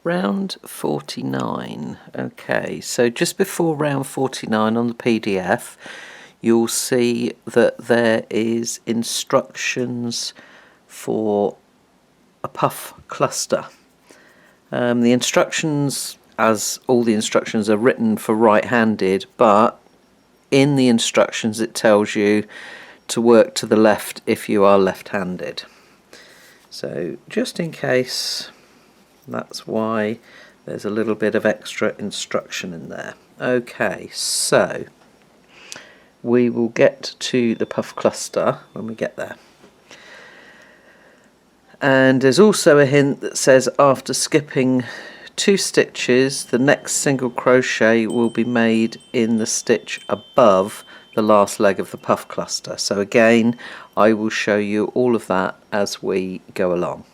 Round 49. Okay, so just before round 49 on the PDF, you'll see that there is instructions for a puff cluster. The instructions, as all the instructions, are written for right-handed, but in the instructions it tells you to work to the left if you are left-handed. So just in case, that's why there's a little bit of extra instruction in there. Okay, so we will get to the puff cluster when we get there. And there's also a hint that says after skipping 2 stitches, the next single crochet will be made in the stitch above the last leg of the puff cluster. So again, I will show you all of that as we go along.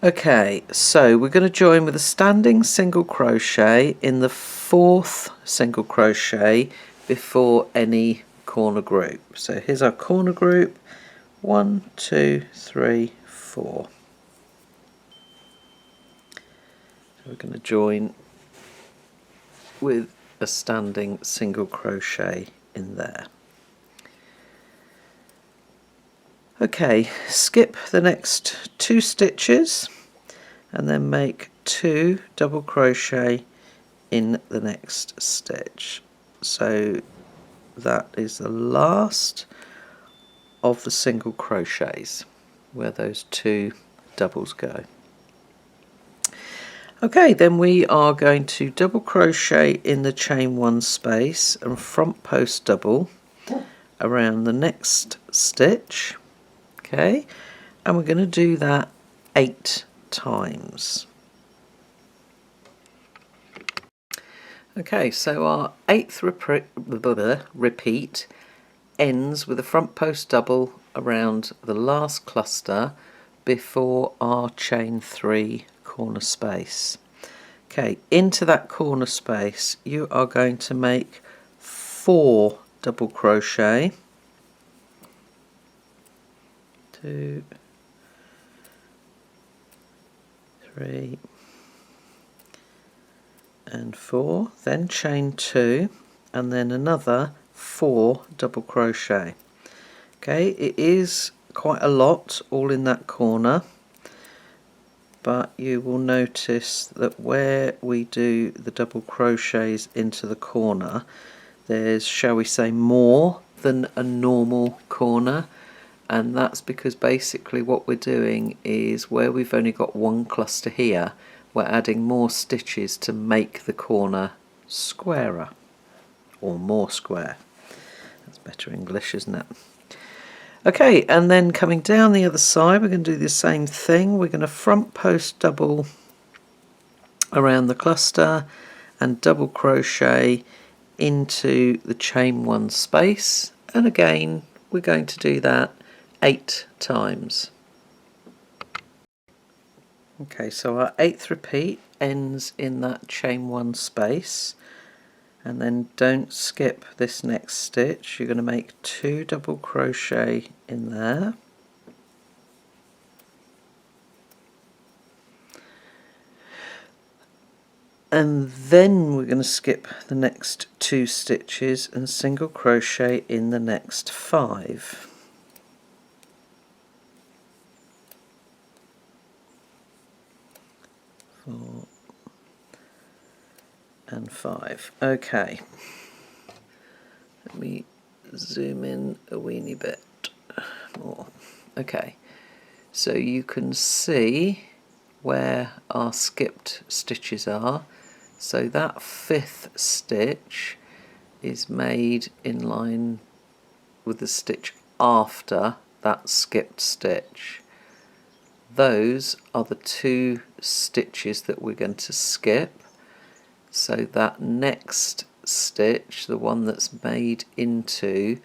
Okay, so we're going to join with a standing single crochet in the 4th single crochet before any corner group. So here's our corner group, 1, 2, 3, 4. So we're going to join with a standing single crochet in there. Okay, skip the next 2 stitches and then make 2 double crochet in the next stitch. So that is the last of the single crochets where those 2 doubles go. Okay, then we are going to double crochet in the chain 1 space and front post double around the next stitch. Okay, and we're going to do that 8 times. Okay, so our 8th repeat ends with a front post double around the last cluster before our chain 3 corner space. Okay, into that corner space you are going to make 4 double crochet. 2, 3 and 4, then chain 2 and then another 4 double crochet. Okay, it is quite a lot all in that corner, but you will notice that where we do the double crochets into the corner, there's, shall we say, more than a normal corner. And that's because basically what we're doing is where we've only got 1 cluster here, we're adding more stitches to make the corner squarer, or more square. That's better English, isn't it? Okay, and then coming down the other side we're going to do the same thing. We're going to front post double around the cluster and double crochet into the chain 1 space, and again we're going to do that 8 times. Okay, so our 8th repeat ends in that chain 1 space, and then don't skip this next stitch. You're going to make 2 double crochet in there, and then we're going to skip the next 2 stitches and single crochet in the next 5. 4 and 5. Okay, let me zoom in a weeny bit more. Okay, so you can see where our skipped stitches are. So that 5th stitch is made in line with the stitch after that skipped stitch. Those are the 2 stitches that we're going to skip. So that next stitch, the one that's made into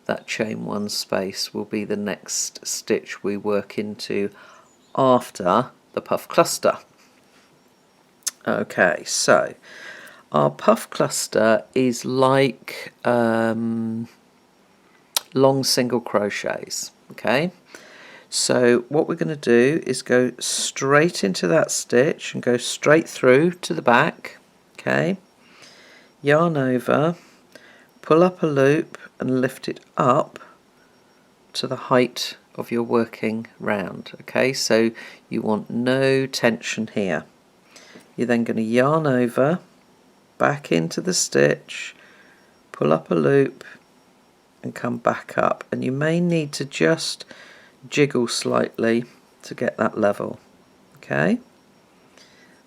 that chain 1 space, will be the next stitch we work into after the puff cluster. Okay, so our puff cluster is like long single crochets. Okay, So what we're going to do is go straight into that stitch and go straight through to the back. Okay, yarn over, pull up a loop and lift it up to the height of your working round. Okay, so you want no tension here. You're then going to yarn over, back into the stitch, pull up a loop and come back up, and you may need to just jiggle slightly to get that level. Okay,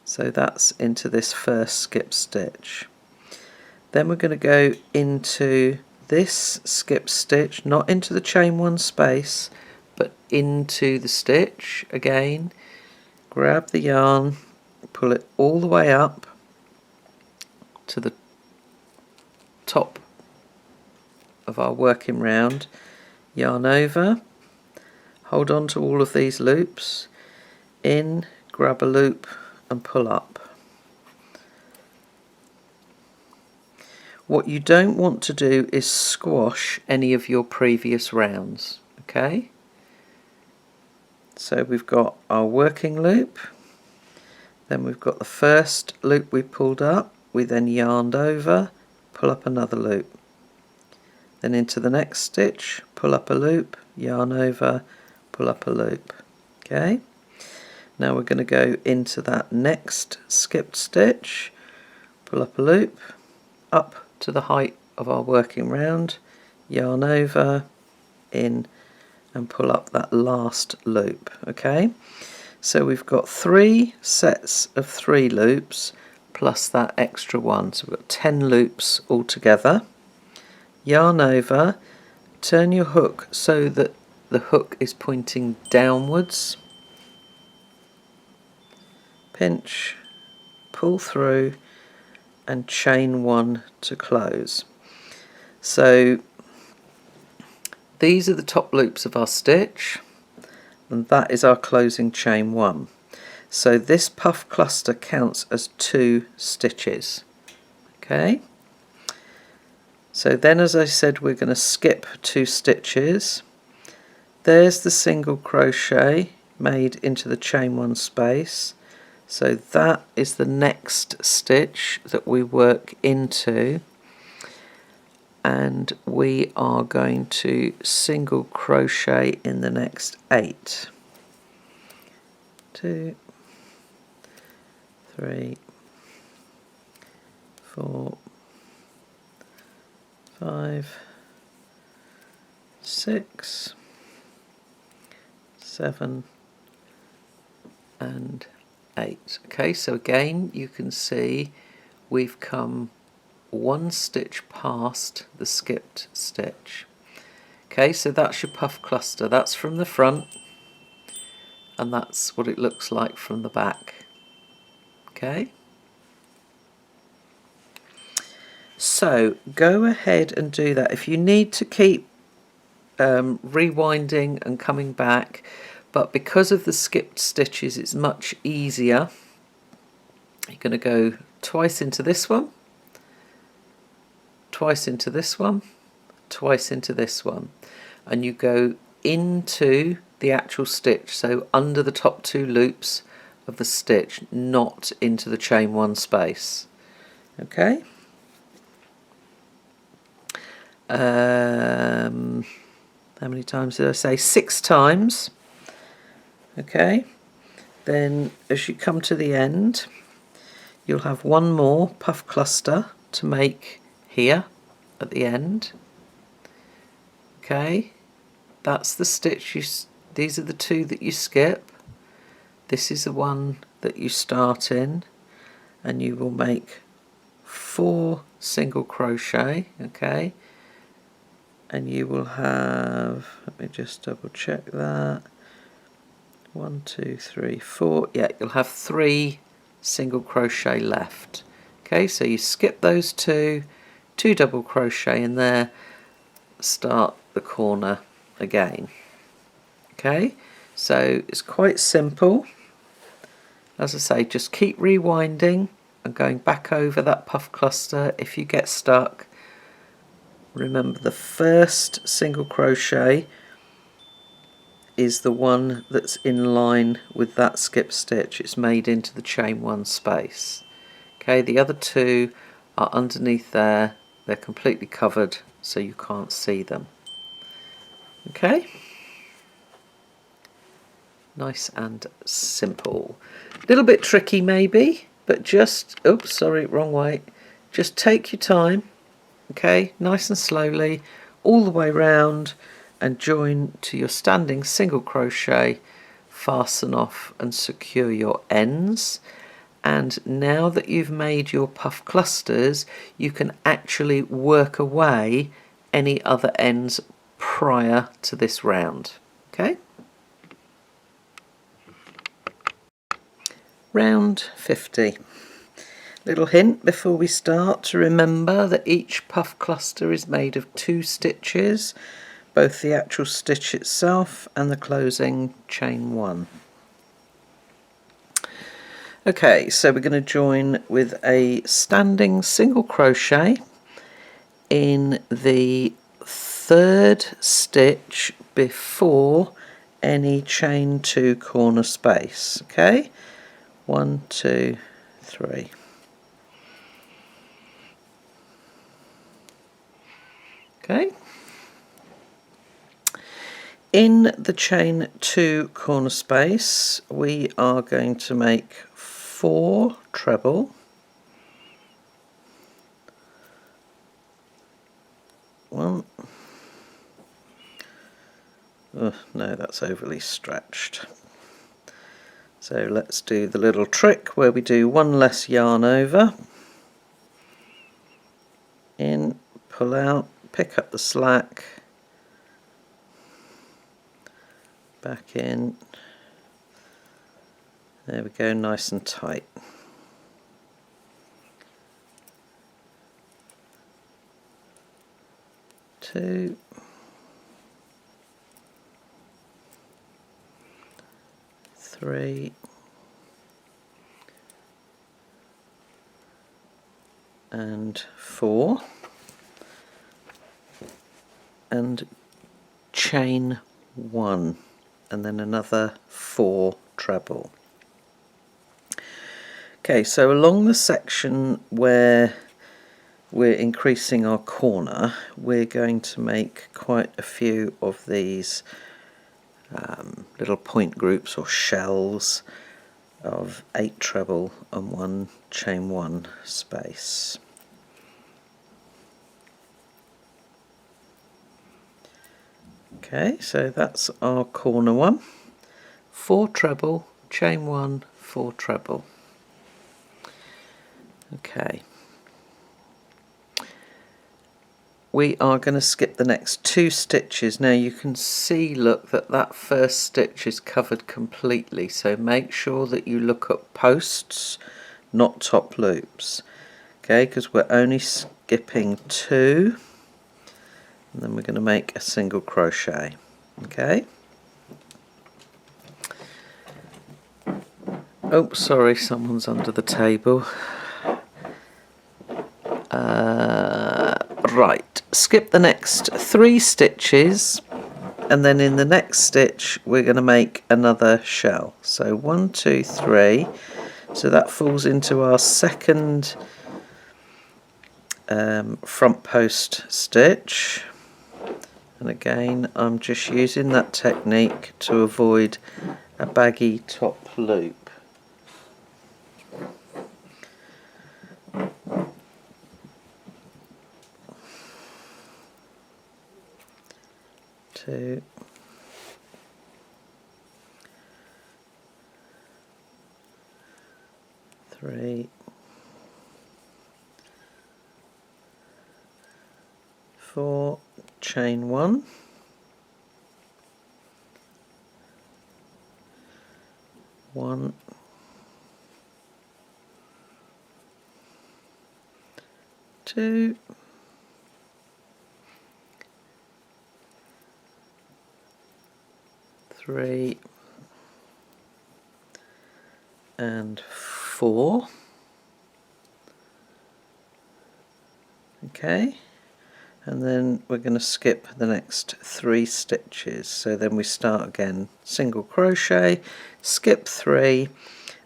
so that's into this first skip stitch. Then we're going to go into this skip stitch, not into the chain one space, but into the stitch again. Grab the yarn, pull it all the way up to the top of our working round, yarn over, hold on to all of these loops, in, grab a loop and pull up. What you don't want to do is squash any of your previous rounds. Okay, so we've got our working loop, then we've got the first loop we pulled up, we then yarned over, pull up another loop, then into the next stitch, pull up a loop, yarn over, pull up a loop. Okay, now we're going to go into that next skipped stitch, pull up a loop, up to the height of our working round, yarn over, in and pull up that last loop. Okay, so we've got 3 sets of 3 loops plus that extra one, so we've got 10 loops altogether. Yarn over, turn your hook so that the hook is pointing downwards, pinch, pull through and chain 1 to close. So these are the top loops of our stitch and that is our closing chain 1. So this puff cluster counts as 2 stitches. Okay, so then as I said, we're going to skip 2 stitches. There's the single crochet made into the chain 1 space, so that is the next stitch that we work into, and we are going to single crochet in the next 8. 2, 3, 4, 5, 6, 7 and 8. Okay, so again you can see we've come 1 stitch past the skipped stitch. Okay, so that's your puff cluster. That's from the front and that's what it looks like from the back. Okay, so go ahead and do that. If you need to keep rewinding and coming back, but because of the skipped stitches it's much easier. You're going to go twice into this one, twice into this one, twice into this one, and you go into the actual stitch, so under the top 2 loops of the stitch, not into the chain 1 space. Okay, how many times did I say? 6 times. Okay, then as you come to the end you'll have 1 more puff cluster to make here at the end. Okay, that's the stitch these are the 2 that you skip, this is the one that you start in, and you will make 4 single crochet. Okay, and you will have, let me just double check that, 1, 2, 3, 4, yeah, you'll have 3 single crochet left. Okay, so you skip those 2 double crochet in there, start the corner again. Okay, so it's quite simple. As I say, just keep rewinding and going back over that puff cluster. If you get stuck, remember the first single crochet is the one that's in line with that skip stitch. It's made into the chain 1 space. Okay, the other two are underneath there. They're completely covered so you can't see them. Okay, nice and simple. A little bit tricky maybe, but just, oops, sorry, wrong way. Just take your time, okay, nice and slowly, all the way round, and join to your standing single crochet, fasten off and secure your ends. And now that you've made your puff clusters, you can actually work away any other ends prior to this round. Okay? Round 50. Little hint before we start to remember that each puff cluster is made of 2 stitches, both the actual stitch itself and the closing chain 1. Okay, so we're going to join with a standing single crochet in the 3rd stitch before any chain 2 corner space. Okay, 1, 2, 3. Okay. In the chain 2 corner space, we are going to make 4 treble, 1, oh, no, that's overly stretched. So let's do the little trick where we do 1 less yarn over, in, pull out, pick up the slack, back in, there we go, nice and tight. Two, 3, and 4, and chain 1, and then another 4 treble. Okay, so along the section where we're increasing our corner, we're going to make quite a few of these little point groups or shells of 8 treble and 1 chain 1 space. Okay, so that's our corner one. 4 treble, chain 1, 4 treble. Okay. We are going to skip the next 2 stitches. Now you can see, look, that first stitch is covered completely, so make sure that you look at posts, not top loops. Okay, because we're only skipping 2, and then we're going to make a single crochet. Okay. Oh, sorry, someone's under the table. Right, skip the next 3 stitches, and then in the next stitch we're going to make another shell. So 1, 2, 3. So that falls into our second front post stitch. And again, I'm just using that technique to avoid a baggy top loop. Two, 3, 4, chain 1, 1, 2, 3, and 4. Okay, and then we're going to skip the next 3 stitches. So then we start again, single crochet, skip 3,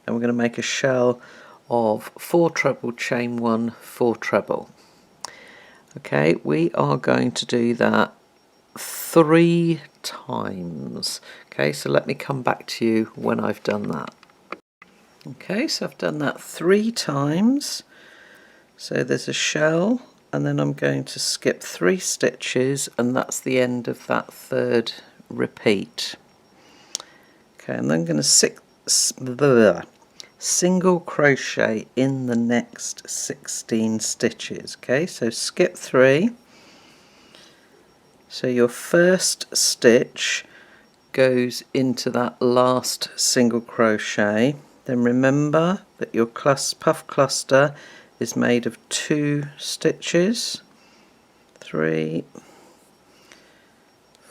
and we're going to make a shell of 4 treble, chain 1, 4 treble. Okay, we are going to do that 3 times. Okay, so let me come back to you when I've done that. Okay, so I've done that 3 times. So there's a shell, and then I'm going to skip 3 stitches, and that's the end of that 3rd repeat. Okay, and then I'm going to single crochet in the next 16 stitches. Okay, so skip 3. So your first stitch goes into that last single crochet. Then remember that your puff cluster is made of 2 stitches. 3,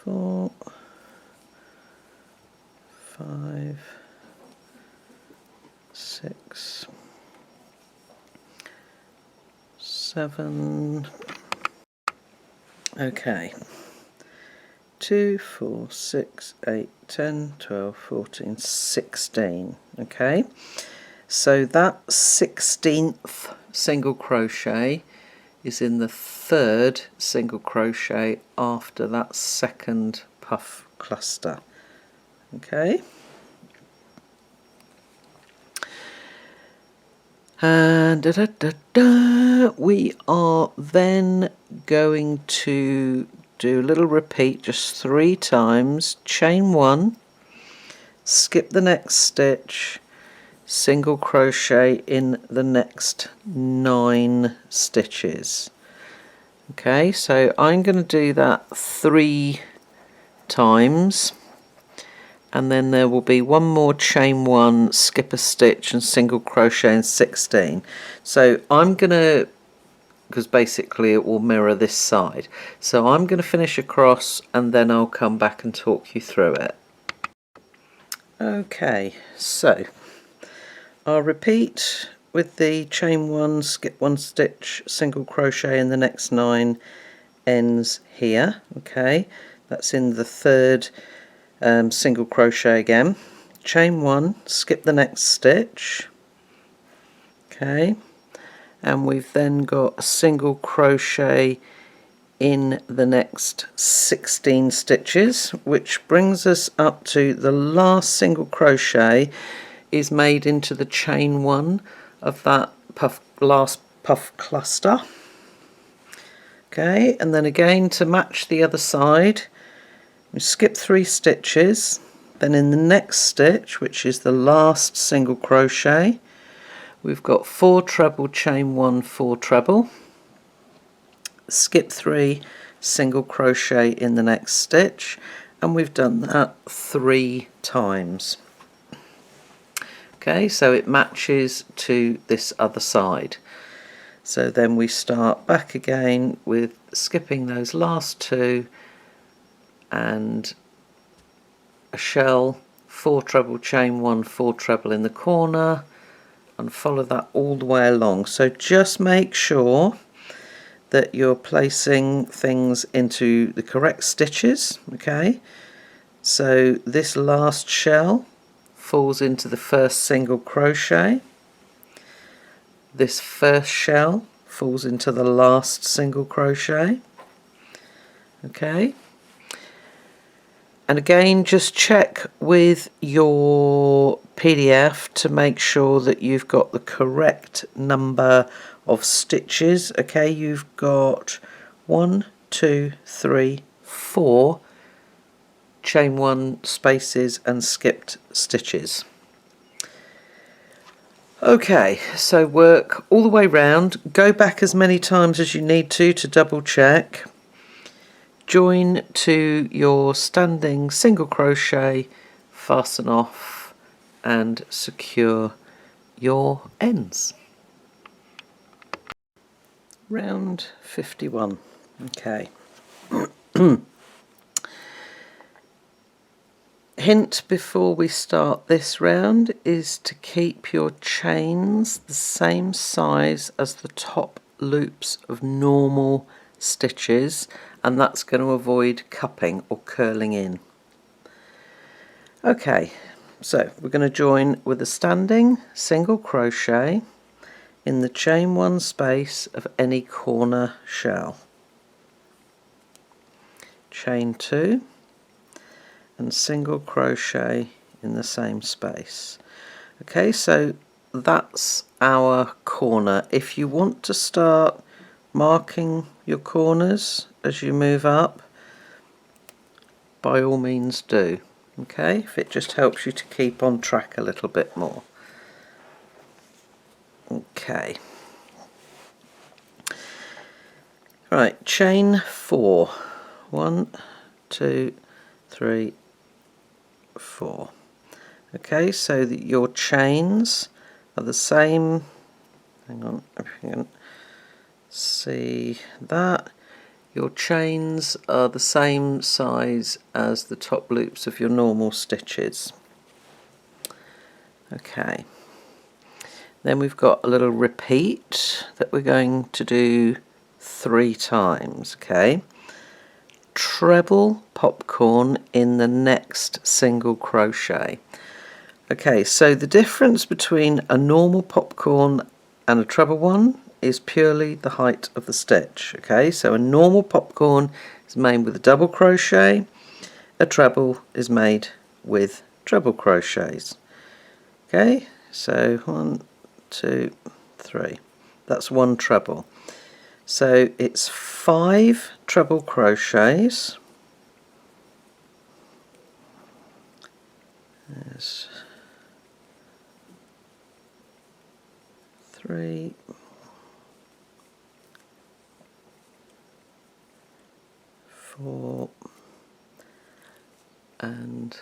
4, 5, 6, 7. Okay. 2, 4, 6, 8, 10, 12, 14, 16. Okay, so that 16th single crochet is in the 3rd single crochet after that 2nd puff cluster. Okay, and we are then going to do a little repeat, just 3 times, chain 1, skip the next stitch, single crochet in the next 9 stitches. Okay, so I'm going to do that 3 times, and then there will be one more chain 1, skip a stitch, and single crochet in 16. So I'm going to, because basically it will mirror this side, so I'm going to finish across and then I'll come back and talk you through it. Okay, so I'll repeat with the chain 1, skip 1 stitch, single crochet in the next 9 ends here. Okay, that's in the 3rd single crochet again, chain 1, skip the next stitch. Okay, and we've then got a single crochet in the next 16 stitches, which brings us up to the last single crochet is made into the chain 1 of that last puff cluster. Okay, and then again to match the other side, we skip 3 stitches, then in the next stitch, which is the last single crochet, we've got 4 treble, chain 1, 4 treble, skip 3, single crochet in the next stitch, and we've done that 3 times. Okay, so it matches to this other side. So then we start back again with skipping those last 2 and a shell, 4 treble, chain 1, 4 treble in the corner, and follow that all the way along. So just make sure that you're placing things into the correct stitches. Okay, so this last shell falls into the first single crochet, this first shell falls into the last single crochet. Okay, and again just check with your PDF to make sure that you've got the correct number of stitches. Okay, you've got 1, 2, 3, 4 chain 1 spaces and skipped stitches. Okay, so work all the way round, go back as many times as you need to double check, join to your standing single crochet, fasten off and secure your ends. Round 51. Okay. Hint before we start this round is to keep your chains the same size as the top loops of normal stitches, and that's going to avoid cupping or curling in. Okay, so we're going to join with a standing single crochet in the chain 1 space of any corner shell, chain 2 and single crochet in the same space. Okay, so that's our corner. If you want to start marking your corners as you move up, by all means do. Okay, if it just helps you to keep on track a little bit more. Okay, right, chain 4, 1, 2, 3, 4. Okay, so that your chains are the same. Hang on, if you can see that. Your chains are the same size as the top loops of your normal stitches. Okay, then we've got a little repeat that we're going to do 3 times. Okay, treble popcorn in the next single crochet. Okay, so the difference between a normal popcorn and a treble one is purely the height of the stitch. Okay, so a normal popcorn is made with a double crochet, a treble is made with treble crochets. Okay, so 1, 2, 3, that's one treble. So it's 5 treble crochets. There's 3, 4 and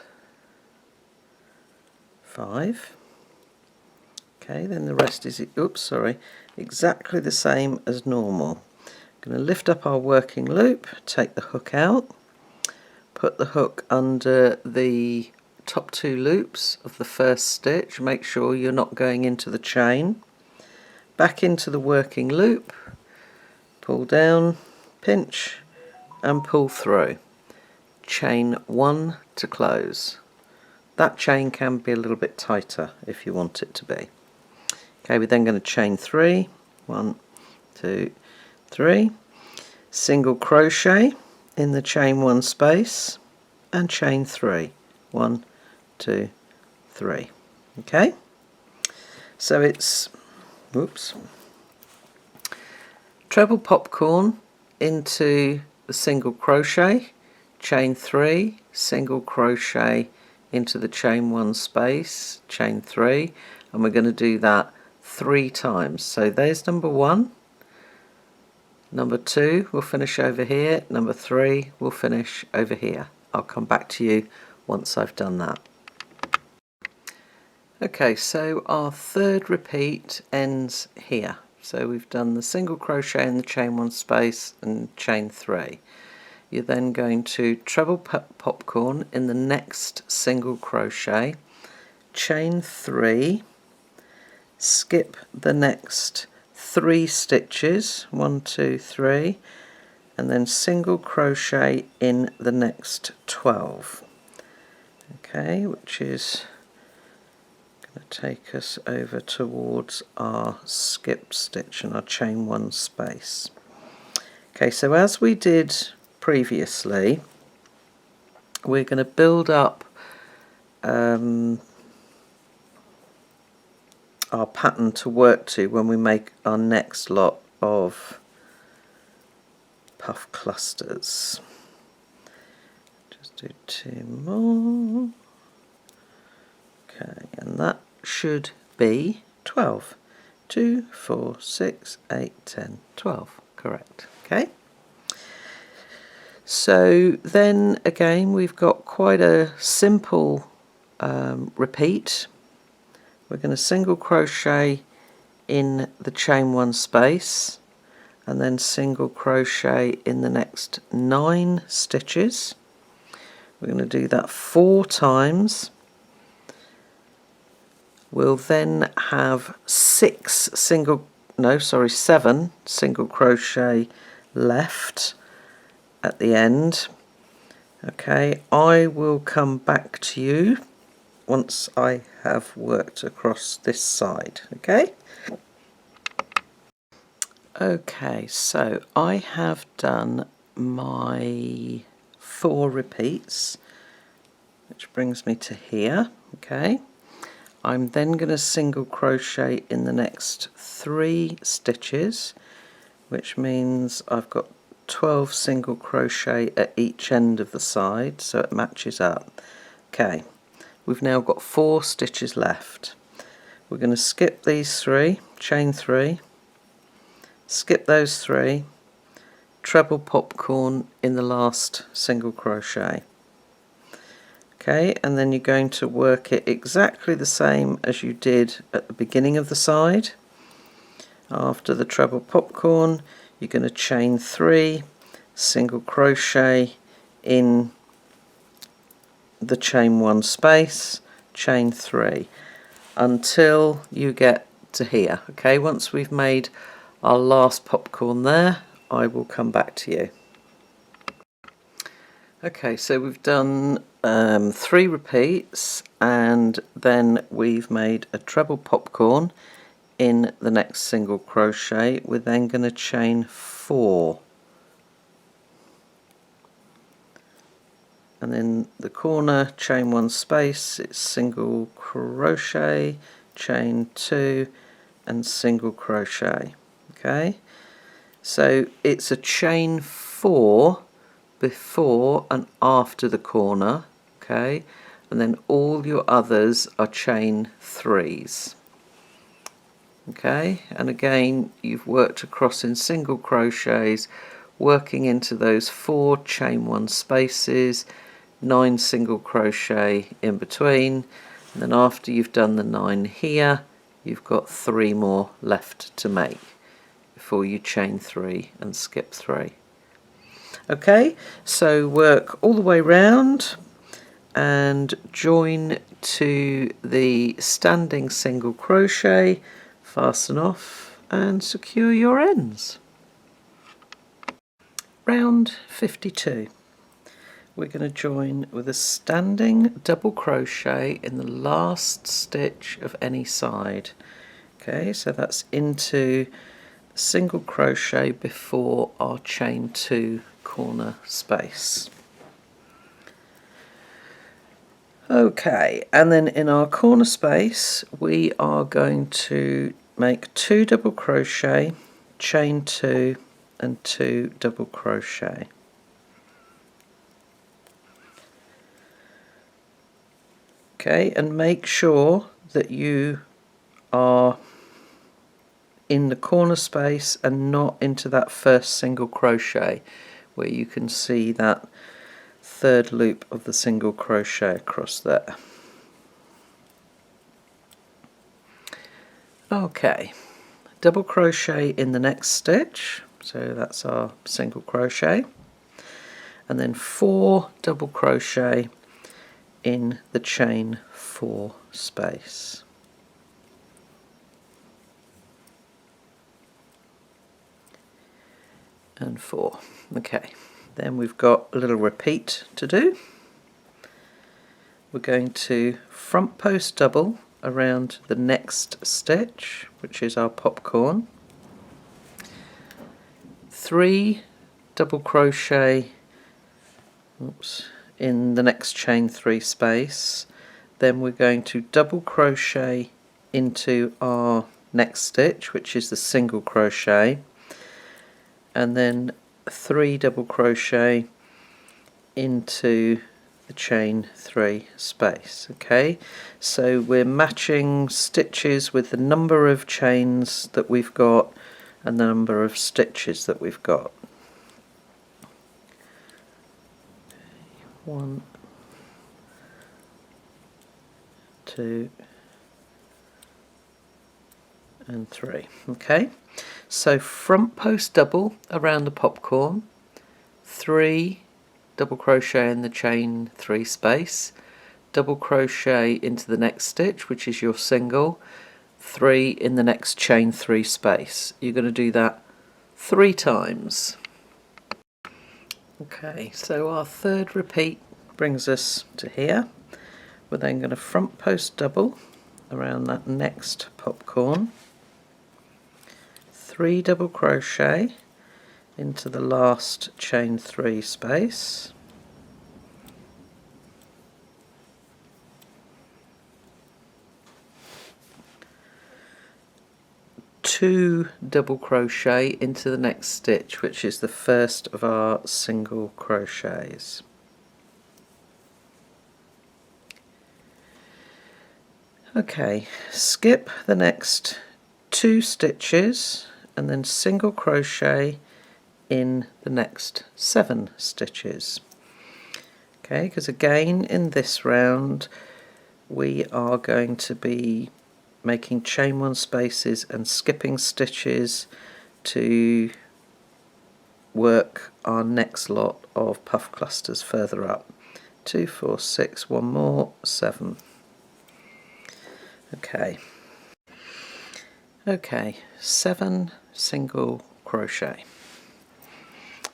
5. Okay, then the rest is, exactly the same as normal. I'm going to lift up our working loop, take the hook out, put the hook under the top 2 loops of the first stitch, make sure you're not going into the chain, back into the working loop, pull down, pinch and pull through, chain 1 to close. That chain can be a little bit tighter if you want it to be. Okay, we're then going to chain 3, 1, 2, 3, single crochet in the chain 1 space and chain 3, 1, 2, 3. Okay, so it's treble popcorn into the single crochet, chain 3, single crochet into the chain 1 space, chain 3, and we're going to do that 3 times. So there's number 1, number 2 we'll finish over here, number 3 we'll finish over here. I'll come back to you once I've done that. Okay, so our third repeat ends here. So we've done the single crochet in the chain 1 space and chain 3. You're then going to treble popcorn in the next single crochet, chain 3, skip the next 3 stitches, 1, 2, 3, and then single crochet in the next 12. Okay, which is going to take us over towards our skip stitch and our chain 1 space. Okay, so as we did previously, we're going to build up our pattern to work to when we make our next lot of puff clusters. Just do 2 more. Okay, and that should be 12. 2, 4, 6, 8, 10, 12. Correct. Okay. So then again we've got quite a simple repeat. We're going to single crochet in the chain 1 space and then single crochet in the next 9 stitches. We're going to do that 4 times. We'll then have 7 single crochet left at the end. Okay, I will come back to you once I have worked across this side. Okay, so I have done my 4 repeats, which brings me to here. Okay, I'm then going to single crochet in the next 3 stitches, which means I've got 12 single crochet at each end of the side, so it matches up. Okay, we've now got 4 stitches left. We're going to skip these 3, chain 3, skip those 3, treble popcorn in the last single crochet. Okay, and then you're going to work it exactly the same as you did at the beginning of the side. After the treble popcorn, you're going to chain 3, single crochet in the chain 1 space, chain 3 until you get to here. Okay, once we've made our last popcorn there, I will come back to you. Okay, so we've done 3 repeats, and then we've made a treble popcorn in the next single crochet. We're then going to chain 4, and then the corner, chain 1 space, it's single crochet, chain 2 and single crochet. Okay, so it's a chain 4 before and after the corner. Okay, and then all your others are chain 3s. Okay, and again you've worked across in single crochets, working into those 4 chain 1 spaces, 9 single crochet in between, and then after you've done the 9 here, you've got 3 more left to make before you chain 3 and skip 3. Okay, so work all the way round and join to the standing single crochet, fasten off and secure your ends. Round 52. We're going to join with a standing double crochet in the last stitch of any side. Okay, so that's into single crochet before our chain 2 corner space. Okay, and then in our corner space we are going to make 2 double crochet, chain 2 and 2 double crochet. Okay, and make sure that you are in the corner space and not into that first single crochet, where you can see that 3rd loop of the single crochet across there. Okay, double crochet in the next stitch, so that's our single crochet, and then 4 double crochet in the chain 4 space. And 4. Okay, then we've got a little repeat to do. We're going to front post double around the next stitch, which is our popcorn, 3 double crochet in the next chain 3 space, then we're going to double crochet into our next stitch, which is the single crochet, and then 3 double crochet into the chain 3 space. Okay, so we're matching stitches with the number of chains that we've got and the number of stitches that we've got. 1, 2 and 3. Okay, so front post double around the popcorn, 3 double crochet in the chain 3 space, double crochet into the next stitch, which is your single, 3 in the next chain 3 space. You're going to do that 3 times. Okay, so our third repeat brings us to here. We're then going to front post double around that next popcorn, 3 double crochet into the last chain 3 space, two double crochet into the next stitch, which is the first of our single crochets. Okay, skip the next 2 stitches and then single crochet in the next 7 stitches. Okay, because again in this round we are going to be making chain 1 spaces and skipping stitches to work our next lot of puff clusters further up. 2, 4, 6, one more, 7. Okay, 7 single crochet,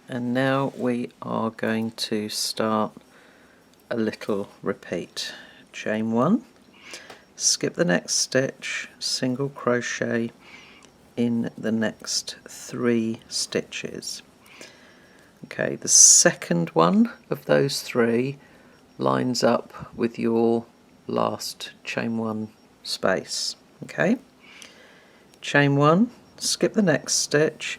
and now we are going to start a little repeat. Chain 1, skip the next stitch, single crochet in the next 3 stitches. Okay, the second one of those 3 lines up with your last chain 1 space. Okay, chain 1, skip the next stitch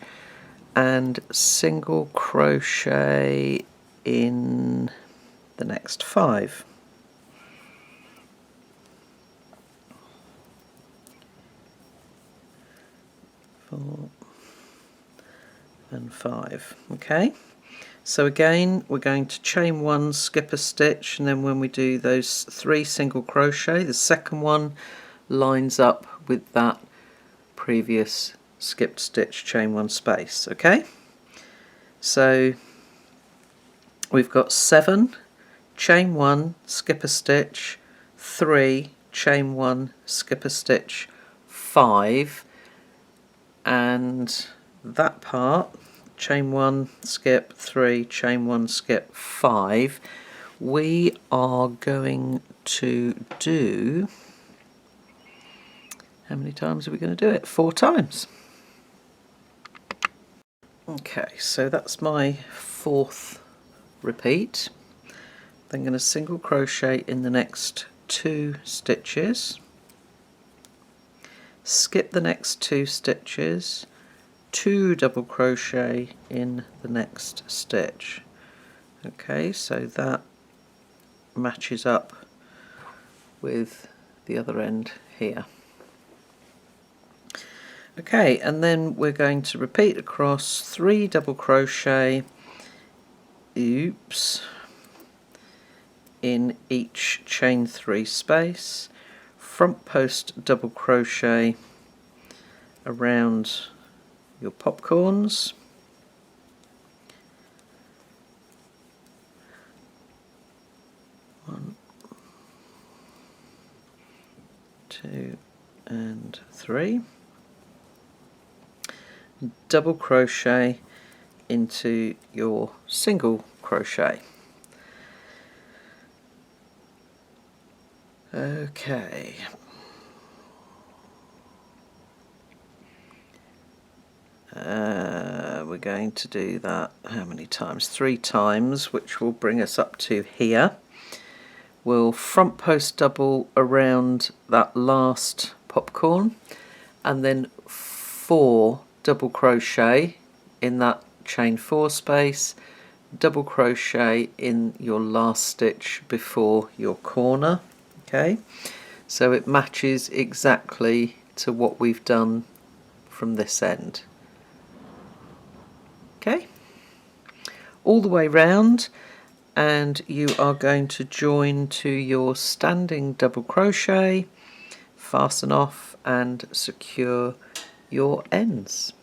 and single crochet in the next 5. Four and 5. Okay, so again we're going to chain 1, skip a stitch, and then when we do those 3 single crochet, the second one lines up with that previous skipped stitch chain 1 space. Okay, so we've got 7 chain 1, skip a stitch, 3 chain 1, skip a stitch, 5, and that part, chain 1, skip, 3, chain 1, skip, 5, we are going to do, how many times are we going to do it? 4 times. Okay, so that's my 4th repeat. Then I'm going to single crochet in the next 2 stitches, skip the next 2 stitches, 2 double crochet in the next stitch. Okay, so that matches up with the other end here. Okay, and then we're going to repeat across 3 double crochet, in each chain 3 space, front post double crochet around your popcorns, one, 2 and 3, double crochet into your single crochet. Okay, we're going to do that how many times? 3 times, which will bring us up to here. We'll front post double around that last popcorn and then 4 double crochet in that chain 4 space, double crochet in your last stitch before your corner. Okay, so it matches exactly to what we've done from this end. Okay, all the way round, and you are going to join to your standing double crochet, fasten off and secure your ends.